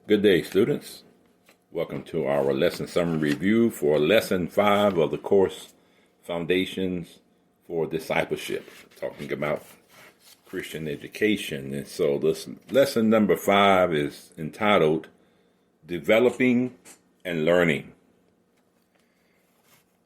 Good day, students. Welcome to our lesson summary review for lesson 5 of the course Foundations for Discipleship, talking about Christian education. And so this lesson number 5 is entitled Developing and Learning.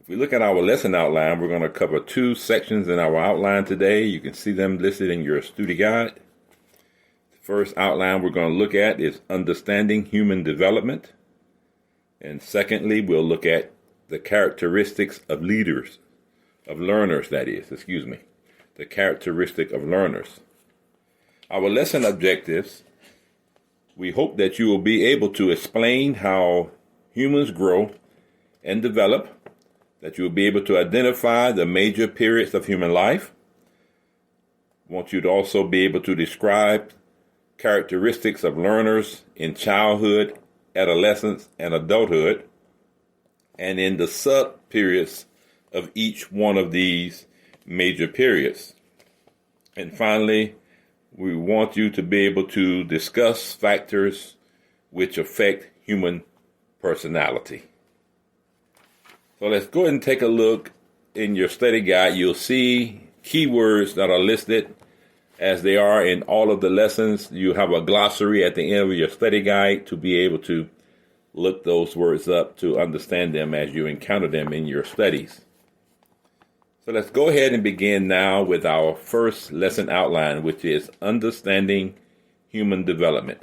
If we look at our lesson outline, we're going to cover 2 sections in our outline today. You can see them listed in your study guide. First outline we're going to look at is understanding human development. And secondly, we'll look at the characteristics of learners, the characteristic of learners. Our lesson objectives, we hope that you will be able to explain how humans grow and develop, that you will be able to identify the major periods of human life. I want you to also be able to describe characteristics of learners in childhood, adolescence, and adulthood, and in the sub-periods of each one of these major periods. And finally, we want you to be able to discuss factors which affect human personality. So let's go ahead and take a look in your study guide. You'll see keywords that are listed as they are in all of the lessons. You have a glossary at the end of your study guide to be able to look those words up to understand them as you encounter them in your studies. So let's go ahead and begin now with our first lesson outline, which is understanding human development.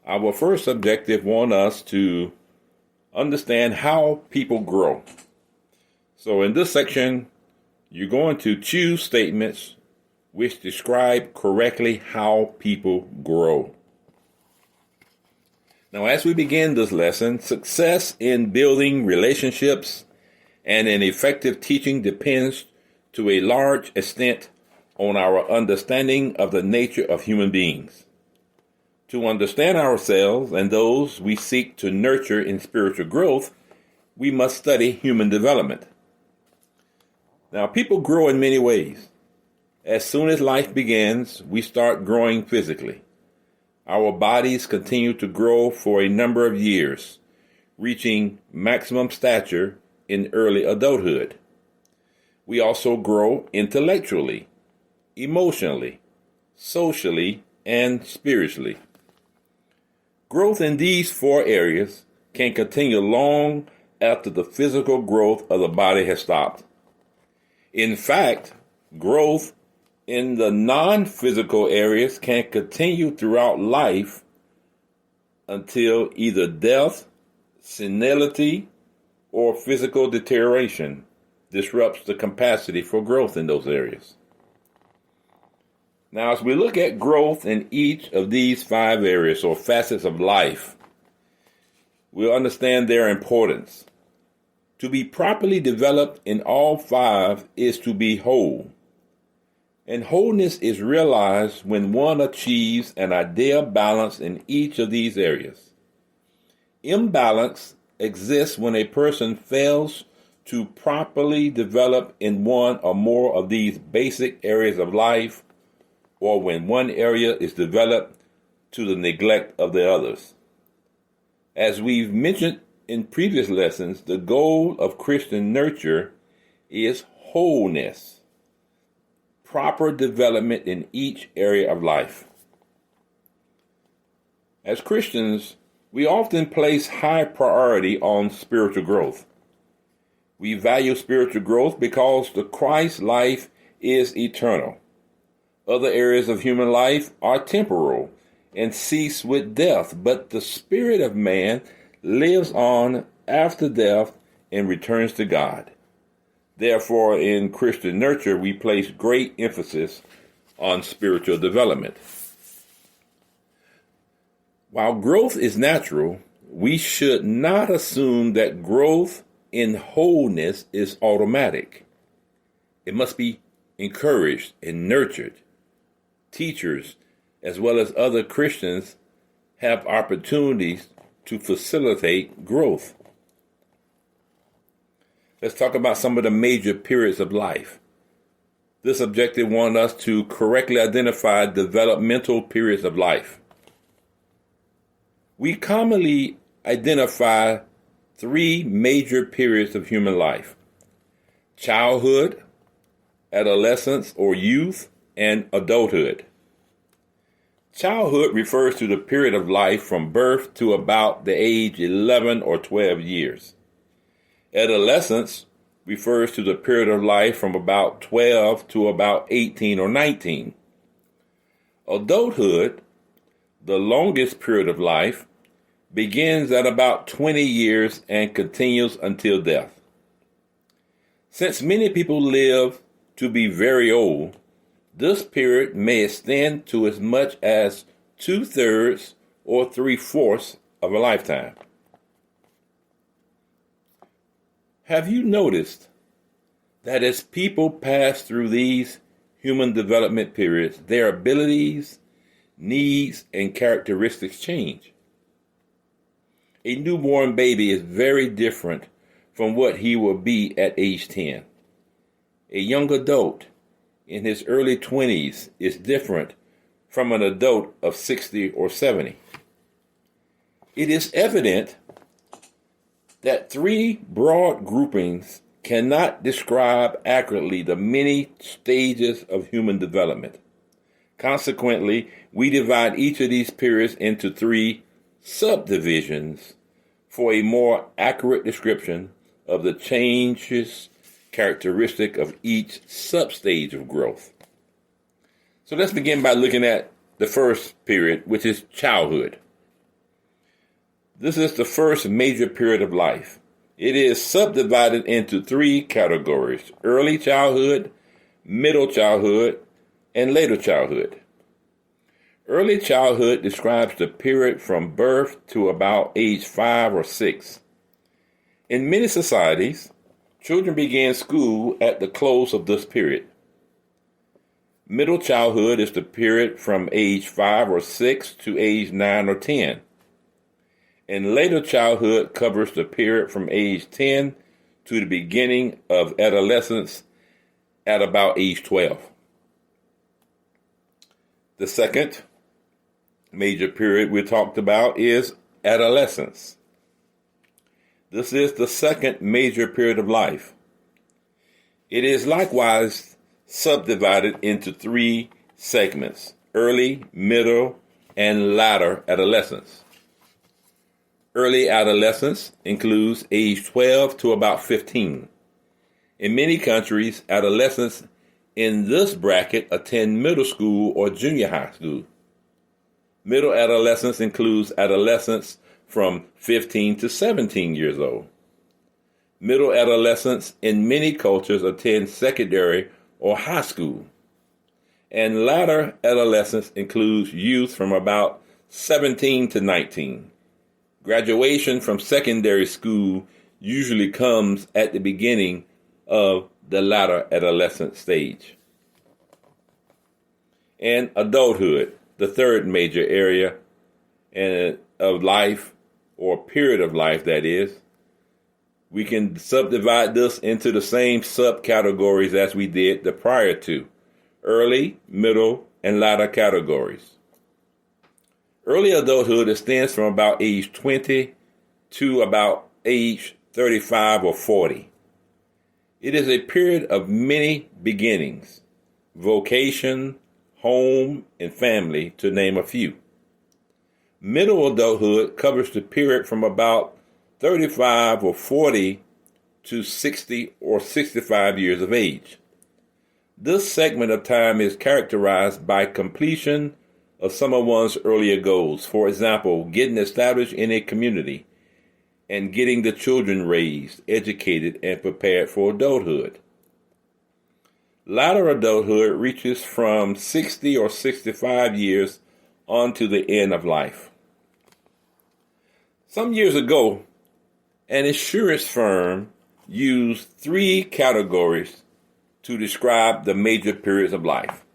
Our first objective wants us to understand how people grow. So in this section, you're going to choose statements which describe correctly how people grow. Now, as we begin this lesson, success in building relationships and in effective teaching depends to a large extent on our understanding of the nature of human beings. To understand ourselves and those we seek to nurture in spiritual growth, we must study human development. Now, people grow in many ways. As soon as life begins, we start growing physically. Our bodies continue to grow for a number of years, reaching maximum stature in early adulthood. We also grow intellectually, emotionally, socially, and spiritually. Growth in these 4 areas can continue long after the physical growth of the body has stopped. In fact, growth in the non-physical areas can continue throughout life until either death, senility, or physical deterioration disrupts the capacity for growth in those areas. Now, as we look at growth in each of these 5 areas or facets of life, we'll understand their importance. To be properly developed in all 5 is to be whole. And wholeness is realized when one achieves an ideal balance in each of these areas. Imbalance exists when a person fails to properly develop in one or more of these basic areas of life, or when one area is developed to the neglect of the others. As we've mentioned in previous lessons, the goal of Christian nurture is wholeness. Proper development in each area of life. As Christians, we often place high priority on spiritual growth. We value spiritual growth because the Christ life is eternal. Other areas of human life are temporal and cease with death, but the spirit of man lives on after death and returns to God. Therefore, in Christian nurture, we place great emphasis on spiritual development. While growth is natural, we should not assume that growth in wholeness is automatic. It must be encouraged and nurtured. Teachers, as well as other Christians, have opportunities to facilitate growth. Let's talk about some of the major periods of life. This objective wants us to correctly identify developmental periods of life. We commonly identify three major periods of human life: childhood, adolescence or youth, and adulthood. Childhood refers to the period of life from birth to about the age 11 or 12 years. Adolescence refers to the period of life from about 12 to about 18 or 19. Adulthood, the longest period of life, begins at about 20 years and continues until death. Since many people live to be very old, this period may extend to as much as 2/3 or 3/4 of a lifetime. Have you noticed that as people pass through these human development periods, their abilities, needs, and characteristics change? A newborn baby is very different from what he will be at age 10. A young adult in his early 20s is different from an adult of 60 or 70. It is evident that three broad groupings cannot describe accurately the many stages of human development. Consequently, we divide each of these periods into three subdivisions for a more accurate description of the changes characteristic of each substage of growth. So let's begin by looking at the first period, which is childhood. This is the first major period of life. It is subdivided into three categories: early childhood, middle childhood, and later childhood. Early childhood describes the period from birth to about age 5 or 6. In many societies, children begin school at the close of this period. Middle childhood is the period from age 5 or 6 to age 9 or 10. And later childhood covers the period from age 10 to the beginning of adolescence at about age 12. The second major period we talked about is adolescence. This is the second major period of life. It is likewise subdivided into three segments: early, middle, and latter adolescence. Early adolescence includes age 12 to about 15. In many countries, adolescents in this bracket attend middle school or junior high school. Middle adolescence includes adolescents from 15 to 17 years old. Middle adolescents in many cultures attend secondary or high school. And latter adolescence includes youth from about 17 to 19. Graduation from secondary school usually comes at the beginning of the latter adolescent stage. And adulthood, the third major area of life, or period of life, that is. We can subdivide this into the same subcategories as we did the prior two: early, middle, and latter categories. Early adulthood extends from about age 20 to about age 35 or 40. It is a period of many beginnings: vocation, home, and family, to name a few. Middle adulthood covers the period from about 35 or 40 to 60 or 65 years of age. This segment of time is characterized by completion of some of one's earlier goals. For example, getting established in a community and getting the children raised, educated, and prepared for adulthood. Latter adulthood reaches from 60 or 65 years on to the end of life. Some years ago, an insurance firm used three categories to describe the major periods of life.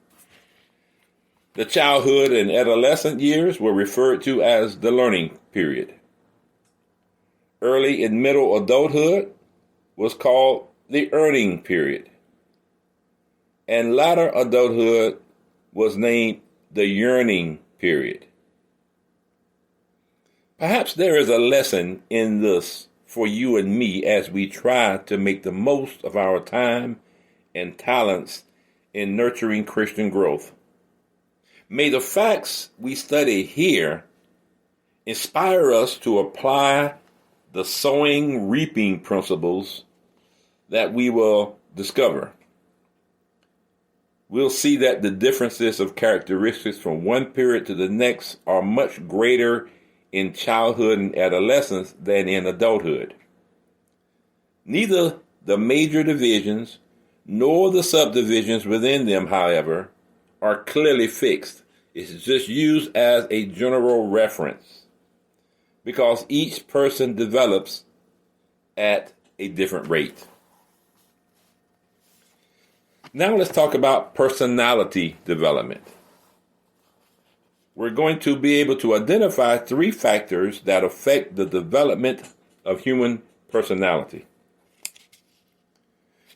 The childhood and adolescent years were referred to as the learning period. Early and middle adulthood was called the earning period. And latter adulthood was named the yearning period. Perhaps there is a lesson in this for you and me as we try to make the most of our time and talents in nurturing Christian growth. May the facts we study here inspire us to apply the sowing-reaping principles that we will discover. We'll see that the differences of characteristics from one period to the next are much greater in childhood and adolescence than in adulthood. Neither the major divisions nor the subdivisions within them, however, are clearly fixed. It's just used as a general reference because each person develops at a different rate. Now let's talk about personality development. We're going to be able to identify 3 factors that affect the development of human personality.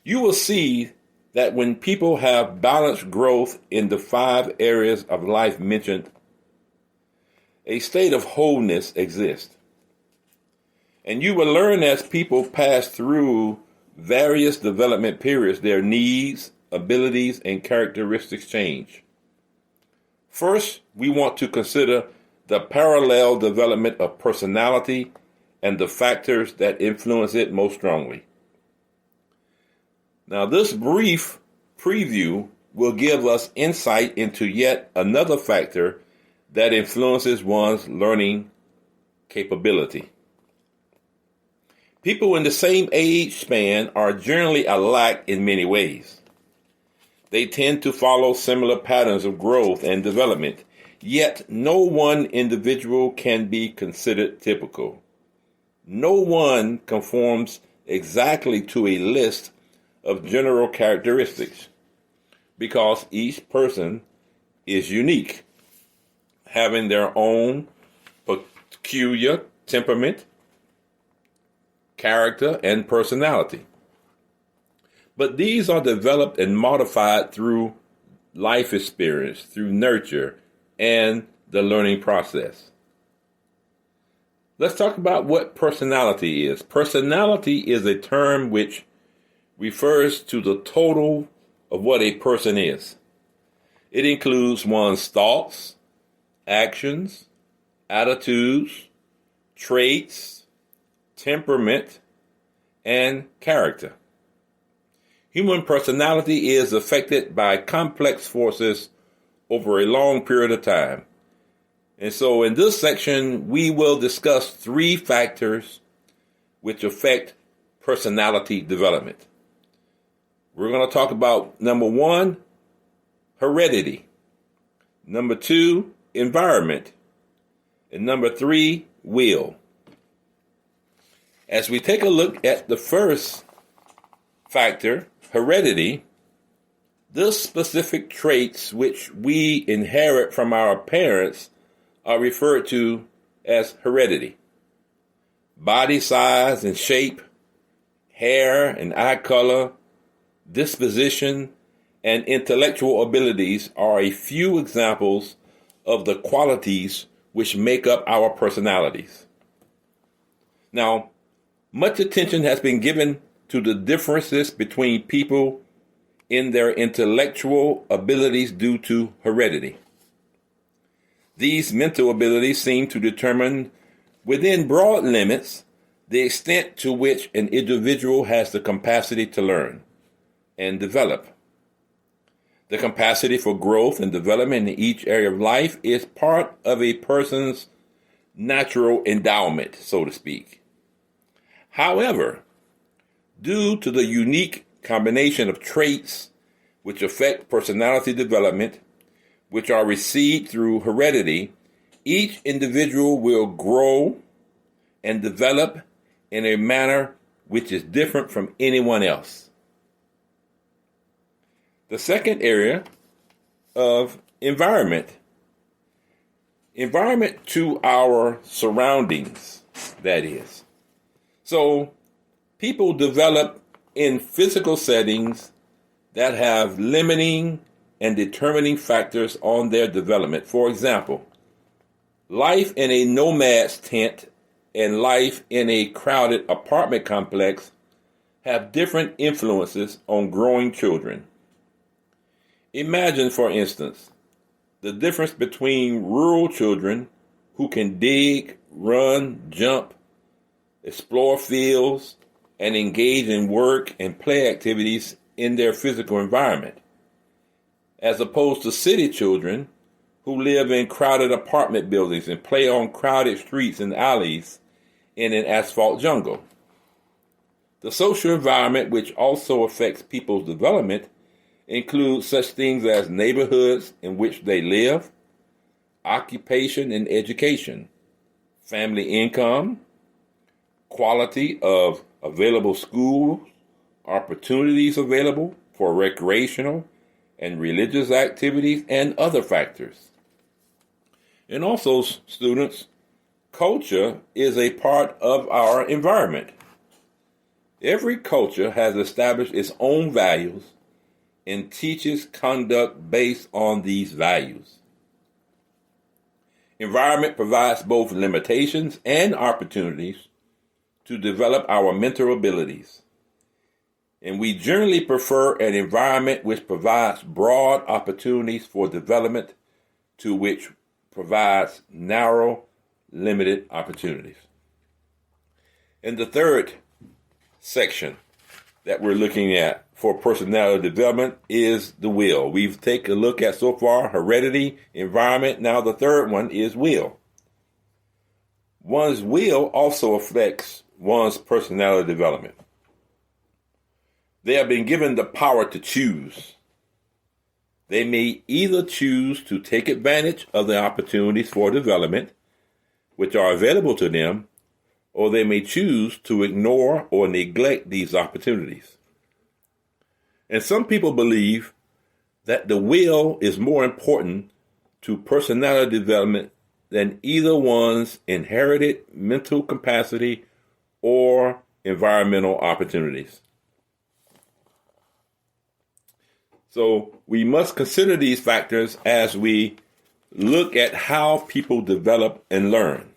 You will see that when people have balanced growth in the 5 areas of life mentioned, a state of wholeness exists. And you will learn as people pass through various development periods, their needs, abilities, and characteristics change. First, we want to consider the parallel development of personality and the factors that influence it most strongly. Now, this brief preview will give us insight into yet another factor that influences one's learning capability. People in the same age span are generally alike in many ways. They tend to follow similar patterns of growth and development, yet no one individual can be considered typical. No one conforms exactly to a list of general characteristics because each person is unique, having their own peculiar temperament, character, and personality. But these are developed and modified through life experience, through nurture, and the learning process. Let's talk about what personality is. Personality is a term which refers to the total of what a person is. It includes one's thoughts, actions, attitudes, traits, temperament, and character. Human personality is affected by complex forces over a long period of time. And so in this section, we will discuss 3 factors which affect personality development. We're going to talk about number 1, heredity. Number 2, environment. And number 3, will. As we take a look at the first factor, heredity, the specific traits which we inherit from our parents are referred to as heredity. Body size and shape, hair and eye color, disposition, and intellectual abilities are a few examples of the qualities which make up our personalities. Now, much attention has been given to the differences between people in their intellectual abilities due to heredity. These mental abilities seem to determine, within broad limits, the extent to which an individual has the capacity to learn and develop. The capacity for growth and development in each area of life is part of a person's natural endowment, so to speak. However, due to the unique combination of traits which affect personality development, which are received through heredity, each individual will grow and develop in a manner which is different from anyone else. The second area of environment. Environment to our surroundings, that is. So, people develop in physical settings that have limiting and determining factors on their development. For example, Life in a nomad's tent and life in a crowded apartment complex have different influences on growing children. Imagine, for instance, the difference between rural children who can dig, run, jump, explore fields, and engage in work and play activities in their physical environment, as opposed to city children who live in crowded apartment buildings and play on crowded streets and alleys in an asphalt jungle. The social environment, which also affects people's development, includes such things as neighborhoods in which they live, occupation and education, family income, quality of available schools, opportunities available for recreational and religious activities, and other factors. And also, students, culture is a part of our environment. Every culture has established its own values and teaches conduct based on these values. Environment provides both limitations and opportunities to develop our mental abilities. And we generally prefer an environment which provides broad opportunities for development to which provides narrow, limited opportunities. In the third section that we're looking at for personality development is the will. We've taken a look at so far heredity, environment. Now the third one is will. One's will also affects one's personality development. They have been given the power to choose. They may either choose to take advantage of the opportunities for development which are available to them, or they may choose to ignore or neglect these opportunities. And some people believe that the will is more important to personality development than either one's inherited mental capacity or environmental opportunities. So we must consider these factors as we look at how people develop and learn.